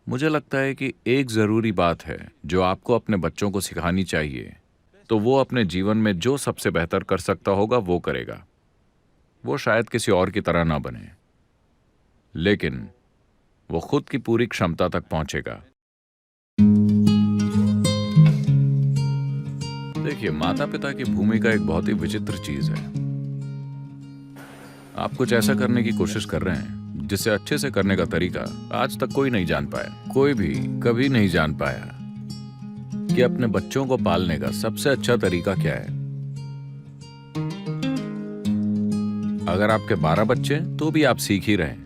मुझे लगता है कि एक ज़रूरी बात है जो आपको अपने बच्चों को सिखानी चाहिए, तो वो अपने जीवन में जो सबसे बेहतर कर सकता होगा वो करेगा। वो शायद किसी और की तरह ना बने, लेकिन वो खुद की पूरी क्षमता तक पहुंचेगा। देखिए, माता पिता की भूमिका एक बहुत ही विचित्र चीज है। आप कुछ ऐसा करने की कोशिश कर रहे हैं जिसे अच्छे से करने का तरीका आज तक कोई नहीं जान पाया। कोई भी कभी नहीं जान पाया कि अपने बच्चों को पालने का सबसे अच्छा तरीका क्या है। अगर आपके 12 बच्चे हैं, तो भी आप सीख ही रहे हैं।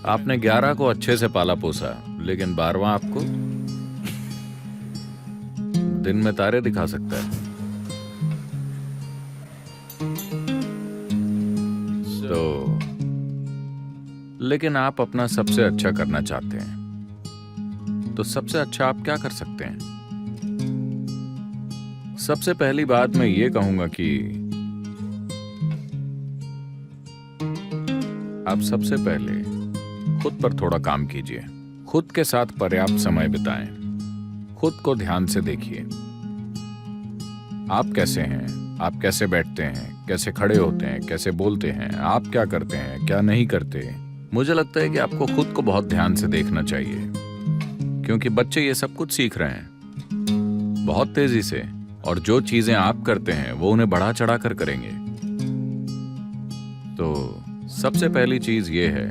आपने 11 को अच्छे से पाला पोसा, लेकिन 12वां आपको दिन में तारे दिखा सकता है। तो लेकिन आप अपना सबसे अच्छा करना चाहते हैं, तो सबसे अच्छा आप क्या कर सकते हैं? सबसे पहली बात मैं ये कहूंगा कि आप सबसे पहले खुद पर थोड़ा काम कीजिए। खुद के साथ पर्याप्त समय बिताएं। खुद को ध्यान से देखिए। आप कैसे हैं? आप कैसे बैठते हैं? कैसे खड़े होते हैं? कैसे बोलते हैं? आप क्या करते हैं, क्या नहीं करते? मुझे लगता है कि आपको खुद को बहुत ध्यान से देखना चाहिए, क्योंकि बच्चे ये सब कुछ सीख रहे हैं बहुत तेजी से, और जो चीजें आप करते हैं वो उन्हें बढ़ा चढ़ा कर करेंगे। तो सबसे पहली चीज ये है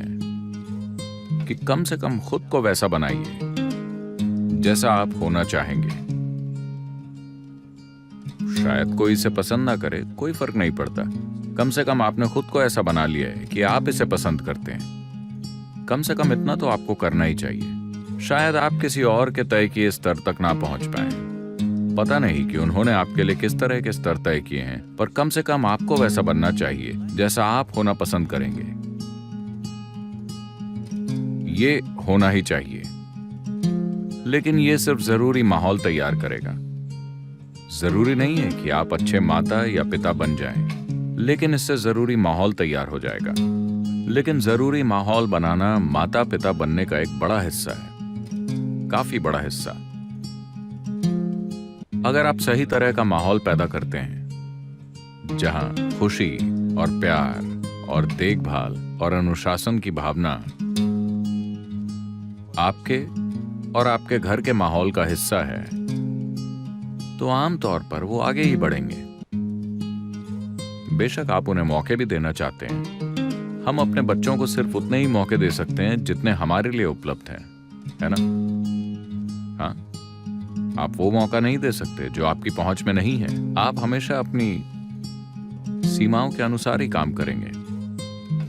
कि कम से कम खुद को वैसा बनाइए जैसा आप होना चाहेंगे। शायद कोई इसे पसंद ना करे, कोई फर्क नहीं पड़ता। कम से कम आपने खुद को ऐसा बना लिया है कि आप इसे पसंद करते हैं। कम से कम इतना तो आपको करना ही चाहिए। शायद आप किसी और के तय किए स्तर तक ना पहुंच पाए, पता नहीं कि उन्होंने आपके लिए किस तरह के स्तर तय किए हैं, पर कम से कम आपको वैसा बनना चाहिए जैसा आप होना पसंद करेंगे। ये होना ही चाहिए, लेकिन ये सिर्फ जरूरी माहौल तैयार करेगा। जरूरी नहीं है कि आप अच्छे माता या पिता बन जाएं, लेकिन इससे जरूरी माहौल तैयार हो जाएगा। लेकिन जरूरी माहौल बनाना माता पिता बनने का एक बड़ा हिस्सा है, काफी बड़ा हिस्सा। अगर आप सही तरह का माहौल पैदा करते हैं, जहां खुशी और प्यार और देखभाल और अनुशासन की भावना आपके और आपके घर के माहौल का हिस्सा है, तो आमतौर पर वो आगे ही बढ़ेंगे। बेशक आप उन्हें मौके भी देना चाहते हैं। हम अपने बच्चों को सिर्फ उतने ही मौके दे सकते हैं जितने हमारे लिए उपलब्ध हैं, है ना? हाँ, आप वो मौका नहीं दे सकते जो आपकी पहुंच में नहीं है। आप हमेशा अपनी सीमाओं के अनुसार ही काम करेंगे।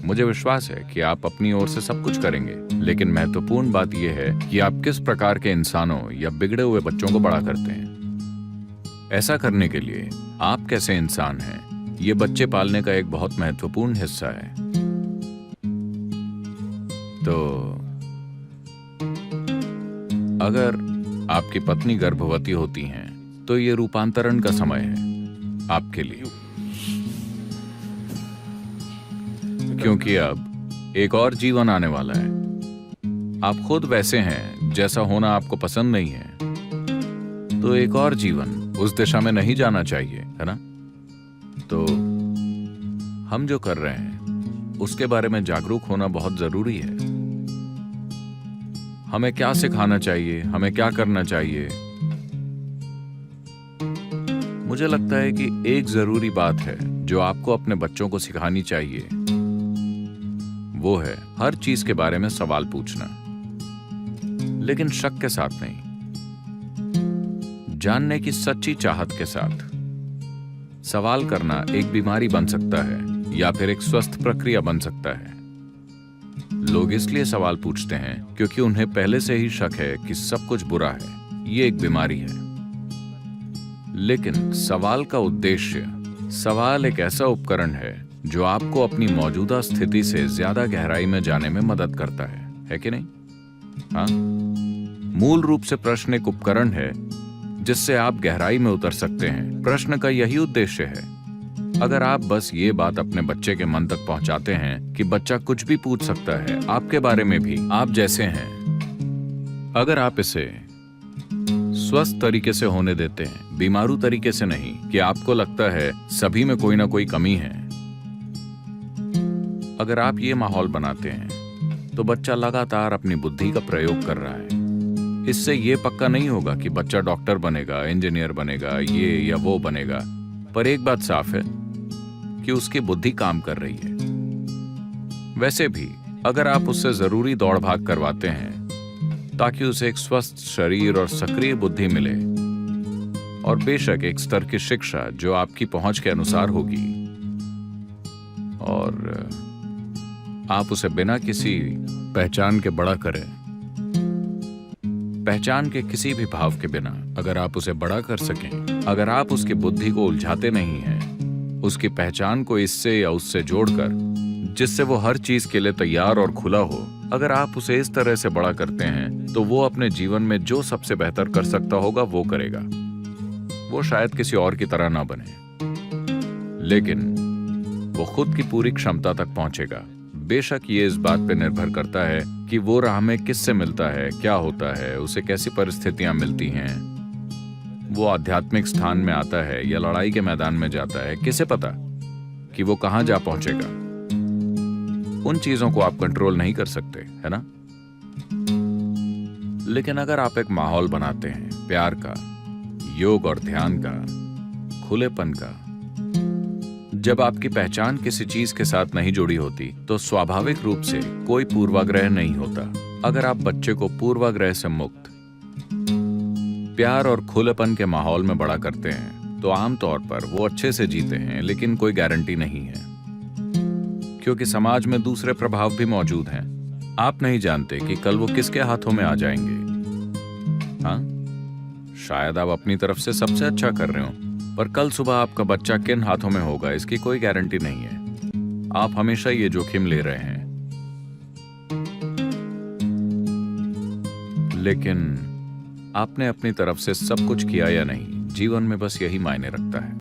मुझे विश्वास है कि आप अपनी ओर से सब कुछ करेंगे, लेकिन महत्वपूर्ण बात यह है कि आप किस प्रकार के इंसानों या बिगड़े हुए बच्चों को बड़ा करते हैं। ऐसा करने के लिए आप कैसे इंसान हैं, ये बच्चे पालने का एक बहुत महत्वपूर्ण हिस्सा है। तो अगर आपकी पत्नी गर्भवती होती हैं, तो ये रूपांतरण का समय है आपके लिए, क्योंकि अब एक और जीवन आने वाला है। आप खुद वैसे हैं जैसा होना आपको पसंद नहीं है, तो एक और जीवन उस दिशा में नहीं जाना चाहिए, है ना? तो हम जो कर रहे हैं उसके बारे में जागरूक होना बहुत जरूरी है। हमें क्या सिखाना चाहिए, हमें क्या करना चाहिए। मुझे लगता है कि एक जरूरी बात है जो आपको अपने बच्चों को सिखानी चाहिए, वो है हर चीज के बारे में सवाल पूछना, लेकिन शक के साथ नहीं, जानने की सच्ची चाहत के साथ। सवाल करना एक बीमारी बन सकता है या फिर एक स्वस्थ प्रक्रिया बन सकता है। लोग इसलिए सवाल पूछते हैं क्योंकि उन्हें पहले से ही शक है कि सब कुछ बुरा है, ये एक बीमारी है। लेकिन सवाल का उद्देश्य, सवाल एक ऐसा उपकरण है जो आपको अपनी मौजूदा स्थिति से ज्यादा गहराई में जाने में मदद करता है कि नहीं? हाँ, मूल रूप से प्रश्न एक उपकरण है जिससे आप गहराई में उतर सकते हैं। प्रश्न का यही उद्देश्य है। अगर आप बस ये बात अपने बच्चे के मन तक पहुंचाते हैं कि बच्चा कुछ भी पूछ सकता है, आपके बारे में भी, आप जैसे हैं, अगर आप इसे स्वस्थ तरीके से होने देते हैं, बीमारू तरीके से नहीं कि आपको लगता है सभी में कोई ना कोई कमी है, अगर आप ये माहौल बनाते हैं तो बच्चा लगातार अपनी बुद्धि का प्रयोग कर रहा है। इससे ये पक्का नहीं होगा कि बच्चा डॉक्टर बनेगा, इंजीनियर बनेगा, ये या वो बनेगा, पर एक बात साफ है कि उसकी बुद्धि काम कर रही है। वैसे भी अगर आप उससे जरूरी दौड़ भाग करवाते हैं ताकि उसे एक स्वस्थ शरीर और सक्रिय बुद्धि मिले, और बेशक एक स्तर की शिक्षा जो आपकी पहुंच के अनुसार होगी, और आप उसे बिना किसी पहचान के बड़ा करें, पहचान के किसी भी भाव के बिना अगर आप उसे बड़ा कर सकें, अगर आप उसकी बुद्धि को उलझाते नहीं हैं, उसकी पहचान को इससे या उससे जोड़कर जिससे वो हर चीज के लिए तैयार और खुला हो, अगर आप उसे इस तरह से बड़ा करते हैं तो वो अपने जीवन में जो सबसे बेहतर कर सकता होगा वो करेगा। वो शायद किसी और की तरह ना बने, लेकिन वो खुद की पूरी क्षमता तक पहुंचेगा। बेशक ये इस बात पे निर्भर करता है कि वो राह में किससे मिलता है, क्या होता है, उसे कैसी परिस्थितियां मिलती हैं, वो आध्यात्मिक स्थान में आता है या लड़ाई के मैदान में जाता है, किसे पता कि वो कहां जा पहुंचेगा। उन चीजों को आप कंट्रोल नहीं कर सकते, है ना? लेकिन अगर आप एक माहौल बनाते हैं प्यार का, योग और ध्यान का, खुलेपन का, जब आपकी पहचान किसी चीज के साथ नहीं जुड़ी होती तो स्वाभाविक रूप से कोई पूर्वाग्रह नहीं होता। अगर आप बच्चे को पूर्वाग्रह से मुक्त प्यार और खुलेपन के माहौल में बड़ा करते हैं तो आमतौर पर वो अच्छे से जीते हैं, लेकिन कोई गारंटी नहीं है, क्योंकि समाज में दूसरे प्रभाव भी मौजूद हैं। आप नहीं जानते कि कल वो किसके हाथों में आ जाएंगे। हाँ, शायद आप अपनी तरफ से सबसे अच्छा कर रहे हो, पर कल सुबह आपका बच्चा किन हाथों में होगा इसकी कोई गारंटी नहीं है। आप हमेशा ये जोखिम ले रहे हैं, लेकिन आपने अपनी तरफ से सब कुछ किया या नहीं, जीवन में बस यही मायने रखता है।